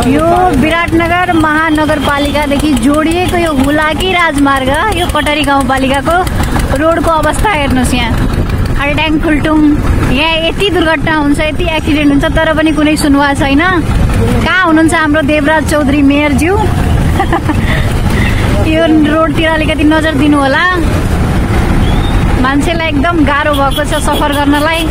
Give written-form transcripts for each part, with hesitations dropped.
यो विराटनगर महानगरपालिकादेखि जोडिएको यो हुलाकी राजमार्ग, यो कटरी गाउँपालिकाको रोडको अवस्था हेर्नुहोस्। यहाँ अल्ट्याङ खुल्टुङ, यहाँ यति दुर्घटना हुन्छ, यति एक्सिडेन्ट हुन्छ, तर पनि कुनै सुनवाई छैन। कहाँ हुनुहुन्छ हाम्रो देवराज चौधरी मेयरज्यू? यो रोडतिर अलिकति नजर दिनु होला। मान्छेलाई एकदम गाह्रो भएको छ सफर गर्नलाई।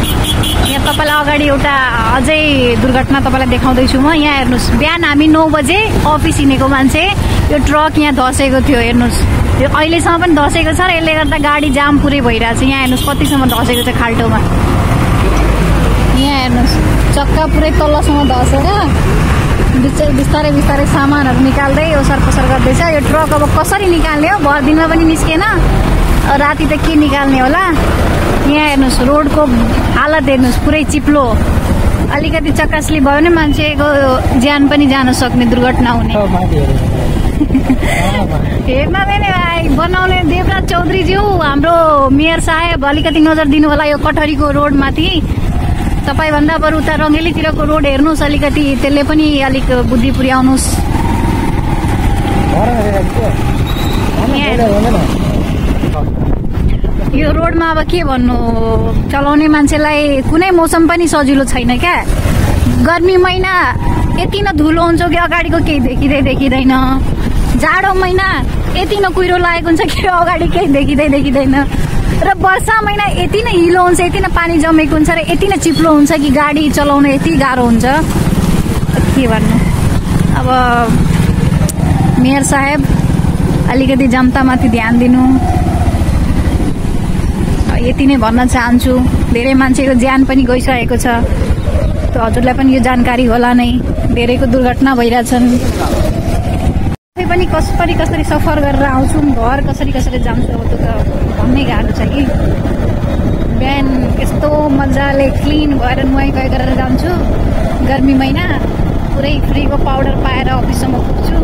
यहाँ तपाईँलाई अगाडि एउटा अझै दुर्घटना तपाईँलाई देखाउँदैछु म। यहाँ हेर्नुहोस्, बिहान हामी 9 बजे अफिस हिँडेको मान्छे, यो ट्रक यहाँ धसेको थियो। हेर्नुहोस्, यो अहिलेसम्म पनि धसेको छ र यसले गर्दा गाडी जाम पुरै भइरहेछ। यहाँ हेर्नुहोस् कतिसम्म धसेको छ खाल्टोमा। यहाँ हेर्नुहोस् चक्का पुरै तलसम्म धसेर बिस्तारै बिस्तारै सामानहरू निकाल्दै ओसार पसार गर्दैछ। यो ट्रक अब कसरी निकाल्ने हो? भर दिनमा पनि निस्केन, राति त के निकाल्ने होला? यहाँ हेर्नुहोस् रोडको हालत हेर्नुहोस्, पुरै चिप्लो। अलिकति चक्कास्ली भयो भने मान्छेको ज्यान पनि जान सक्ने, दुर्घटना हुने। हेर्न दिने भाइ, बनाउने देवराज चौधरीज्यू, हाम्रो मेयर साहेब, अलिकति नजर दिनु होला यो कटरीको रोडमाथि। तपाईँभन्दा बरु उता रङ्गेलीतिरको रोड हेर्नुहोस्, अलिकति त्यसले पनि अलिक बुद्धि पुर्याउनुहोस्। यो रोडमा अब के भन्नु, चलाउने मान्छेलाई कुनै मौसम पनि सजिलो छैन क्या। गर्मी महिना यति न धुलो हुन्छ कि अगाडिको केही देखिँदैन। जाडो महिना यति न कुहिरो लागेको हुन्छ कि अगाडि केही देखिँदैन। र वर्षा महिना यति नै हिलो हुन्छ, यति नै पानी जमेको हुन्छ र यति नै चिप्लो हुन्छ कि गाडी चलाउन यति गाह्रो हुन्छ। के भन्नु अब, मेयर साहेब अलिकति जनतामाथि ध्यान दिनु, यति नै भन्न चाहन्छु। धेरै मान्छेको ज्यान पनि गइसकेको छ, त हजुरलाई पनि यो जानकारी होला नै। धेरैको दुर्घटना भइरहेछन्। पनि कसरी सफर गरेर आउँछु, घर कसरी जान्छु, अब त्यो त भन्नै गाह्रो छ कि। बिहान यस्तो मजाले क्लिन भएर नुहाइ खुवाइ गरेर जान्छु। गर्मी महिना पुरै फ्रीको पाउडर पाएर अफिससम्म पुग्छु।